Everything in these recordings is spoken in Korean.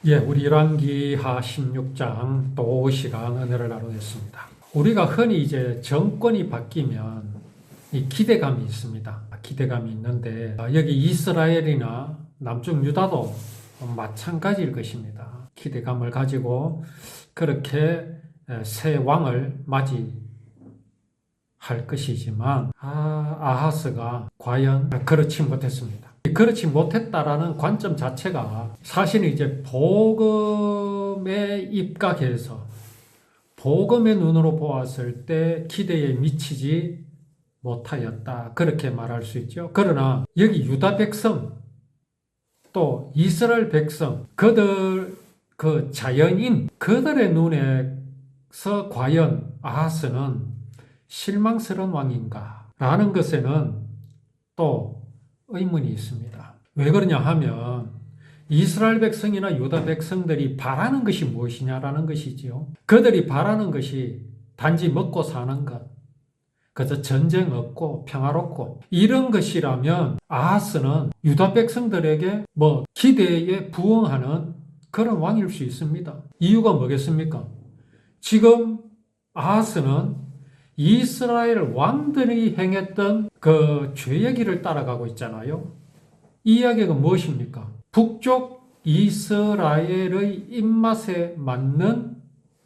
우리 열왕기하 16장 또 시간 은혜를 나누겠습니다. 우리가 흔히 이제 정권이 바뀌면 이 기대감이 있습니다. 기대감이 있는데 여기 이스라엘이나 남쪽 유다도 마찬가지일 것입니다. 기대감을 가지고 그렇게 새 왕을 맞이할 것이지만 아하스가 과연 그렇지 못했습니다. 그렇지 못했다라는 관점 자체가 사실은 이제 복음에 입각해서 복음의 눈으로 보았을 때 기대에 미치지 못하였다. 그렇게 말할 수 있죠. 그러나 여기 유다 백성 또 이스라엘 백성 그들 그 자연인 그들의 눈에서 과연 아하스는 실망스러운 왕인가 라는 것에는 또 의문이 있습니다. 왜 그러냐 하면 이스라엘 백성이나 유다 백성들이 바라는 것이 무엇이냐라는 것이지요. 그들이 바라는 것이 단지 먹고 사는 것, 그저 전쟁 없고 평화롭고 이런 것이라면 아하스는 유다 백성들에게 기대에 부응하는 그런 왕일 수 있습니다. 이유가 뭐겠습니까? 지금 아하스는 이스라엘 왕들이 행했던 그 죄의 길을 따라가고 있잖아요. 이 이야기가 무엇입니까? 북쪽 이스라엘의 입맛에 맞는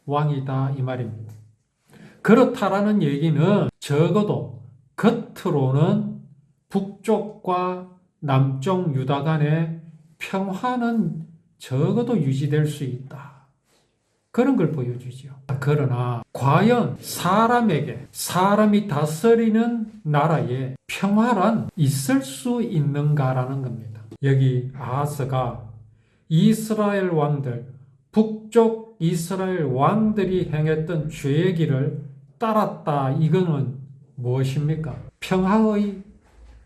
왕이다 이 말입니다. 그렇다라는 얘기는 적어도 겉으로는 북쪽과 남쪽 유다 간의 평화는 적어도 유지될 수 있다. 그런 걸 보여주죠. 그러나 과연 사람이 다스리는 나라에 평화란 있을 수 있는가라는 겁니다. 여기 아하스가 이스라엘 왕들, 북쪽 이스라엘 왕들이 행했던 죄의 길을 따랐다. 이거는 무엇입니까? 평화의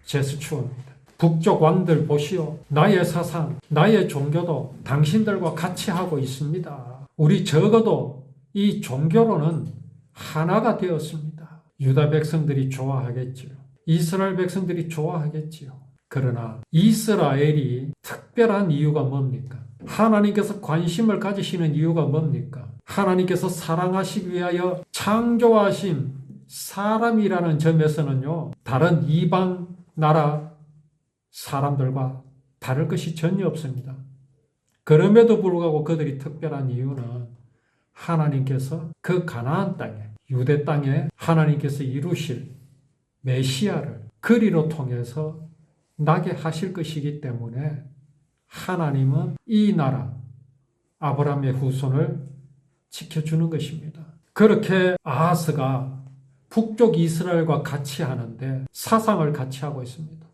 제스처입니다. 북쪽 왕들 보시오. 나의 사상, 나의 종교도 당신들과 같이 하고 있습니다. 우리 적어도 이 종교로는 하나가 되었습니다. 유다 백성들이 좋아하겠지요. 이스라엘 백성들이 좋아하겠지요. 그러나 이스라엘이 특별한 이유가 뭡니까? 하나님께서 관심을 가지시는 이유가 뭡니까? 하나님께서 사랑하시기 위하여 창조하신 사람이라는 점에서는요, 다른 이방 나라 사람들과 다를 것이 전혀 없습니다. 그럼에도 불구하고 그들이 특별한 이유는 하나님께서 그 가나안 땅에, 유대 땅에 하나님께서 이루실 메시아를 그리로 통해서 나게 하실 것이기 때문에 하나님은 이 나라 아브라함의 후손을 지켜주는 것입니다. 그렇게 아하스가 북쪽 이스라엘과 같이 하는데 사상을 같이 하고 있습니다.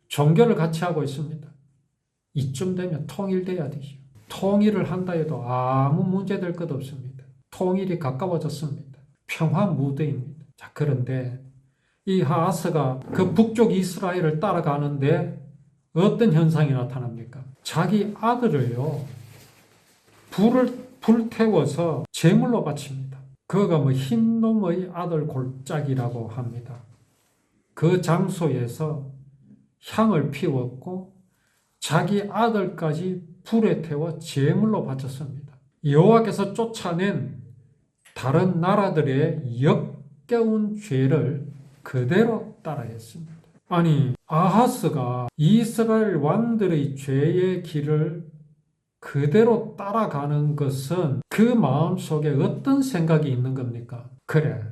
종교를 같이 하고 있습니다. 이쯤 되면 통일돼야 되죠. 통일을 한다 해도 아무 문제될 것 없습니다. 통일이 가까워졌습니다. 평화 무대입니다. 자, 그런데 이 아하스가 그 북쪽 이스라엘을 따라가는데 어떤 현상이 나타납니까? 자기 아들을요, 불태워서 제물로 바칩니다. 그가 흰놈의 아들 골짜기라고 합니다. 그 장소에서 향을 피웠고 자기 아들까지 불에 태워 제물로 바쳤습니다. 여호와께서 쫓아낸 다른 나라들의 역겨운 죄를 그대로 따라했습니다. 아니, 아하스가 이스라엘 왕들의 죄의 길을 그대로 따라가는 것은 그 마음속에 어떤 생각이 있는 겁니까? 그래,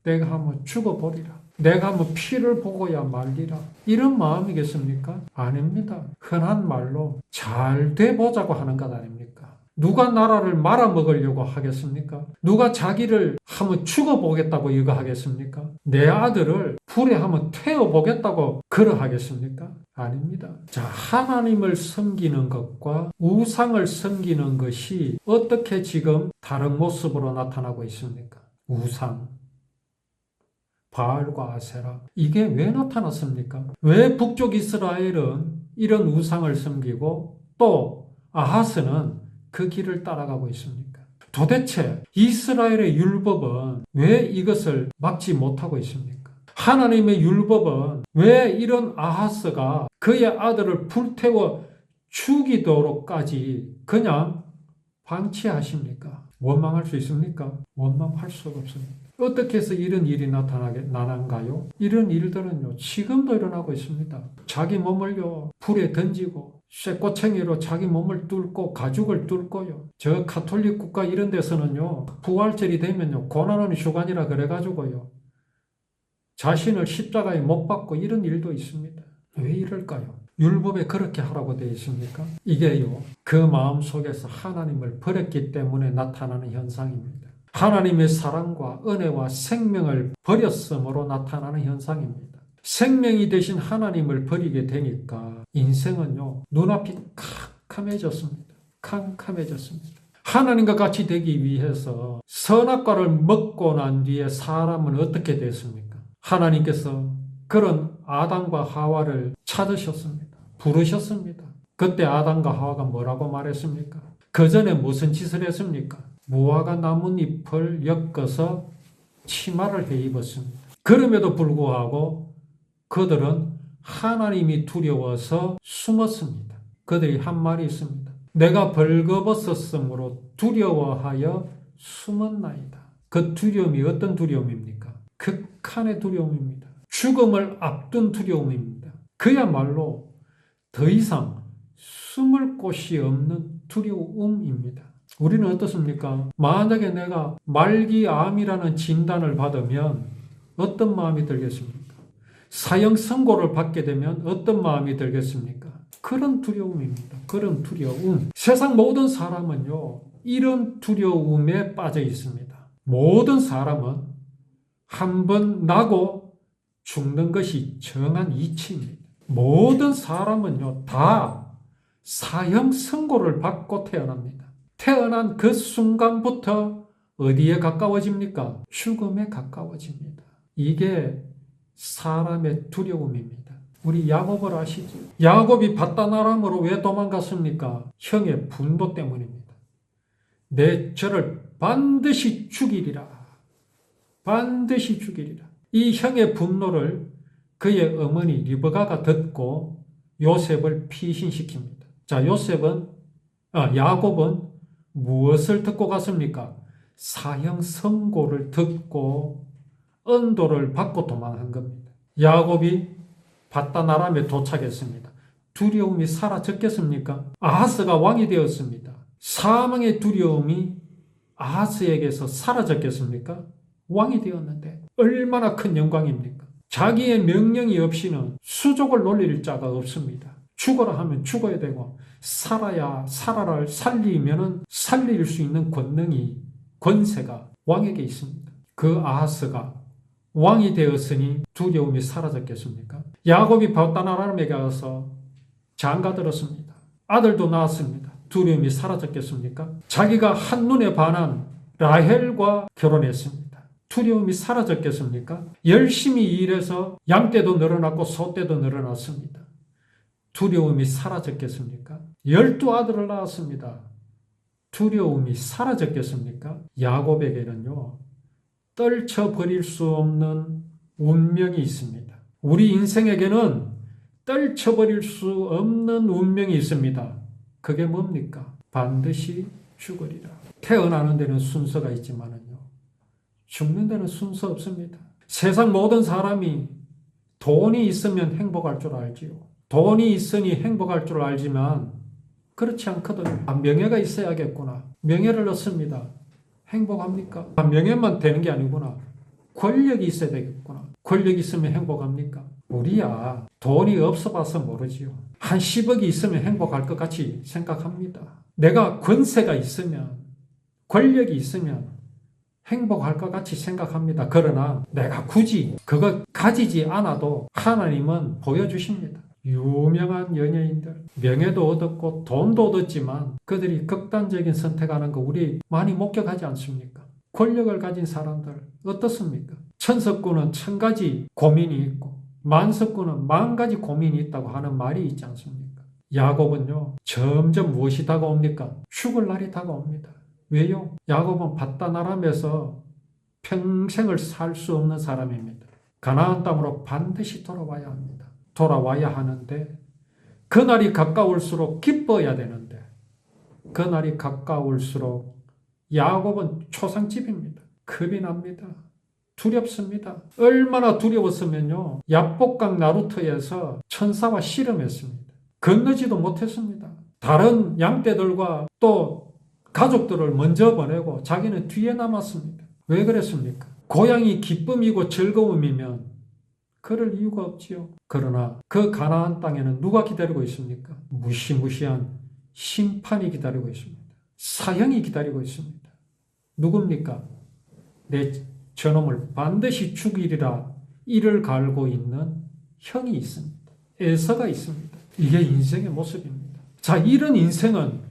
내가 한번 죽어버리라. 내가 한번 피를 보고야 말리라. 이런 마음이겠습니까? 아닙니다. 흔한 말로 잘 돼보자고 하는 것 아닙니까? 누가 나라를 말아먹으려고 하겠습니까? 누가 자기를 한번 죽어보겠다고 이거 하겠습니까? 내 아들을 불에 한번 태워보겠다고 그러하겠습니까? 아닙니다. 자, 하나님을 섬기는 것과 우상을 섬기는 것이 어떻게 지금 다른 모습으로 나타나고 있습니까? 우상, 바알과 아세라, 이게 왜 나타났습니까? 왜 북쪽 이스라엘은 이런 우상을 섬기고 또 아하스는 그 길을 따라가고 있습니까? 도대체 이스라엘의 율법은 왜 이것을 막지 못하고 있습니까? 하나님의 율법은 왜 이런 아하스가 그의 아들을 불태워 죽이도록까지 그냥 방치하십니까? 원망할 수 있습니까? 원망할 수가 없습니다. 어떻게 해서 이런 일이 나난가요? 이런 일들은요, 지금도 일어나고 있습니다. 자기 몸을요, 불에 던지고, 쇠꼬챙이로 자기 몸을 뚫고, 가죽을 뚫고요. 저 가톨릭 국가 이런 데서는요, 부활절이 되면요, 고난은 휴관이라 그래가지고요, 자신을 십자가에 못 박고 이런 일도 있습니다. 왜 이럴까요? 율법에 그렇게 하라고 되어 있습니까? 이게요, 그 마음 속에서 하나님을 버렸기 때문에 나타나는 현상입니다. 하나님의 사랑과 은혜와 생명을 버렸으므로 나타나는 현상입니다. 생명이 되신 하나님을 버리게 되니까 인생은요, 눈앞이 캄캄해졌습니다. 캄캄해졌습니다. 하나님과 같이 되기 위해서 선악과를 먹고 난 뒤에 사람은 어떻게 됐습니까? 하나님께서 그런 아담과 하와를 찾으셨습니다. 부르셨습니다. 그때 아담과 하와가 뭐라고 말했습니까? 그 전에 무슨 짓을 했습니까? 무화과 나뭇잎을 엮어서 치마를 해 입었습니다. 그럼에도 불구하고 그들은 하나님이 두려워서 숨었습니다. 그들이 한 말이 있습니다. 내가 벌거벗었으므로 두려워하여 숨었나이다. 그 두려움이 어떤 두려움입니까? 극한의 두려움입니다. 죽음을 앞둔 두려움입니다. 그야말로 더 이상 숨을 곳이 없는 두려움입니다. 우리는 어떻습니까? 만약에 내가 말기암이라는 진단을 받으면 어떤 마음이 들겠습니까? 사형 선고를 받게 되면 어떤 마음이 들겠습니까? 그런 두려움입니다. 그런 두려움. 세상 모든 사람은요, 이런 두려움에 빠져 있습니다. 모든 사람은 한 번 나고 죽는 것이 정한 이치입니다. 모든 사람은요, 다 사형 선고를 받고 태어납니다. 태어난 그 순간부터 어디에 가까워집니까? 죽음에 가까워집니다. 이게 사람의 두려움입니다. 우리 야곱을 아시죠? 야곱이 밧단아람으로 왜 도망갔습니까? 형의 분노 때문입니다. 내 저를 반드시 죽이리라. 반드시 죽이리라. 이 형의 분노를 그의 어머니 리브가가 듣고 요셉을 피신시킵니다. 자, 야곱은 무엇을 듣고 갔습니까? 사형 선고를 듣고 언도를 받고 도망한 겁니다. 야곱이 밧단아람에 도착했습니다. 두려움이 사라졌겠습니까? 아하스가 왕이 되었습니다. 사망의 두려움이 아하스에게서 사라졌겠습니까? 왕이 되었는데 얼마나 큰 영광입니까? 자기의 명령이 없이는 수족을 놀릴 자가 없습니다. 죽어라 하면 죽어야 되고 살아라 살리면은 살릴 수 있는 권세가 왕에게 있습니다. 그 아하스가 왕이 되었으니 두려움이 사라졌겠습니까? 야곱이 밧단아람에 가서 장가들었습니다. 아들도 낳았습니다. 두려움이 사라졌겠습니까? 자기가 한눈에 반한 라헬과 결혼했습니다. 두려움이 사라졌겠습니까? 열심히 일해서 양떼도 늘어났고 소떼도 늘어났습니다. 두려움이 사라졌겠습니까? 12아들을 낳았습니다. 두려움이 사라졌겠습니까? 야곱에게는요, 떨쳐버릴 수 없는 운명이 있습니다. 우리 인생에게는 떨쳐버릴 수 없는 운명이 있습니다. 그게 뭡니까? 반드시 죽으리라. 태어나는 데는 순서가 있지만은요, 죽는 데는 순서 없습니다. 세상 모든 사람이 돈이 있으면 행복할 줄 알지요. 돈이 있으니 행복할 줄 알지만 그렇지 않거든요. 명예가 있어야겠구나. 명예를 얻습니다. 행복합니까? 명예만 되는 게 아니구나. 권력이 있어야 되겠구나. 권력이 있으면 행복합니까? 우리야 돈이 없어 봐서 모르지요. 한 10억이 있으면 행복할 것 같이 생각합니다. 내가 권세가 있으면, 권력이 있으면 행복할 것 같이 생각합니다. 그러나 내가 굳이 그거 가지지 않아도 하나님은 보여주십니다. 유명한 연예인들, 명예도 얻었고 돈도 얻었지만 그들이 극단적인 선택하는 거 우리 많이 목격하지 않습니까? 권력을 가진 사람들 어떻습니까? 천석군은 1000가지 고민이 있고 만석군은 10,000가지 고민이 있다고 하는 말이 있지 않습니까? 야곱은요, 점점 무엇이 다가옵니까? 죽을 날이 다가옵니다. 왜요? 야곱은 밧단아람에서 평생을 살 수 없는 사람입니다. 가나안 땅으로 반드시 돌아와야 합니다. 돌아와야 하는데 그날이 가까울수록 기뻐야 되는데 그날이 가까울수록 야곱은 초상집입니다. 겁이 납니다. 두렵습니다. 얼마나 두려웠으면요. 야복강 나루터에서 천사와 씨름했습니다. 건너지도 못했습니다. 다른 양떼들과 또 가족들을 먼저 보내고 자기는 뒤에 남았습니다. 왜 그랬습니까? 고향이 기쁨이고 즐거움이면 그럴 이유가 없지요. 그러나 그 가나안 땅에는 누가 기다리고 있습니까? 무시무시한 심판이 기다리고 있습니다. 사형이 기다리고 있습니다. 누굽니까? 내 저놈을 반드시 죽이리라 이를 갈고 있는 형이 있습니다. 에서가 있습니다. 이게 인생의 모습입니다. 자, 이런 인생은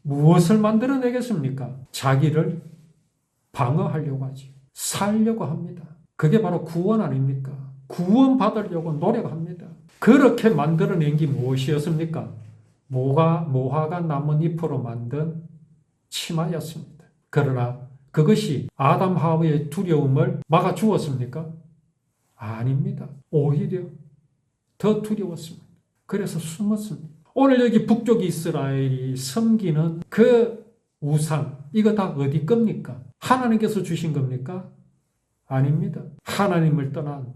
무엇을 만들어내겠습니까? 자기를 방어하려고 하지. 살려고 합니다. 그게 바로 구원 아닙니까? 구원 받으려고 노력합니다. 그렇게 만들어낸 게 무엇이었습니까? 모화가 나뭇잎으로 만든 치마였습니다. 그러나 그것이 아담 하와의 두려움을 막아주었습니까? 아닙니다. 오히려 더 두려웠습니다. 그래서 숨었습니다. 오늘 여기 북쪽 이스라엘이 섬기는 그 우상, 이거 다 어디 겁니까? 하나님께서 주신 겁니까? 아닙니다. 하나님을 떠난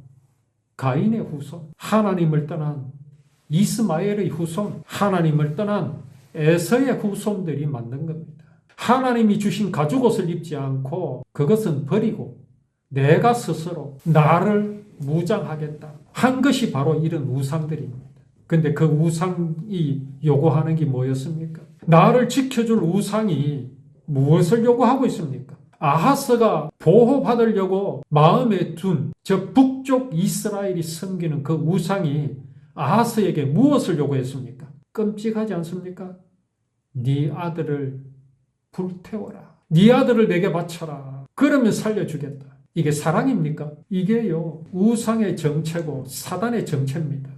가인의 후손, 하나님을 떠난 이스마엘의 후손, 하나님을 떠난 에서의 후손들이 만든 겁니다. 하나님이 주신 가죽옷을 입지 않고 그것은 버리고 내가 스스로 나를 무장하겠다 한 것이 바로 이런 우상들입니다. 근데 그 우상이 요구하는 게 뭐였습니까? 나를 지켜줄 우상이 무엇을 요구하고 있습니까? 아하스가 보호받으려고 마음에 둔 저 북쪽 이스라엘이 섬기는 그 우상이 아하스에게 무엇을 요구했습니까? 끔찍하지 않습니까? 네 아들을 불태워라. 네 아들을 내게 바쳐라. 그러면 살려주겠다. 이게 사랑입니까? 이게요, 우상의 정체고 사단의 정체입니다.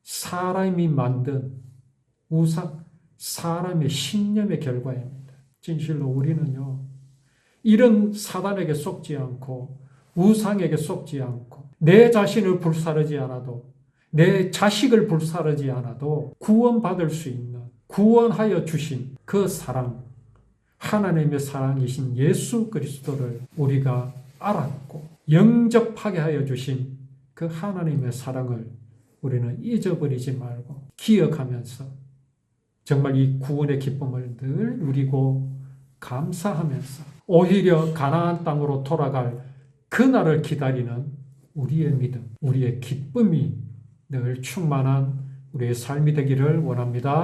사람이 만든 우상, 사람의 신념의 결과입니다. 진실로 우리는요, 이런 사단에게 속지 않고 우상에게 속지 않고 내 자신을 불사르지 않아도 내 자식을 불사르지 않아도 구원받을 수 있는 구원하여 주신 그 사랑, 하나님의 사랑이신 예수 그리스도를 우리가 알았고 영접하게 하여 주신 그 하나님의 사랑을 우리는 잊어버리지 말고 기억하면서 정말 이 구원의 기쁨을 늘 누리고 감사하면서 오히려 가나안 땅으로 돌아갈 그날을 기다리는 우리의 믿음, 우리의 기쁨이 늘 충만한 우리의 삶이 되기를 원합니다.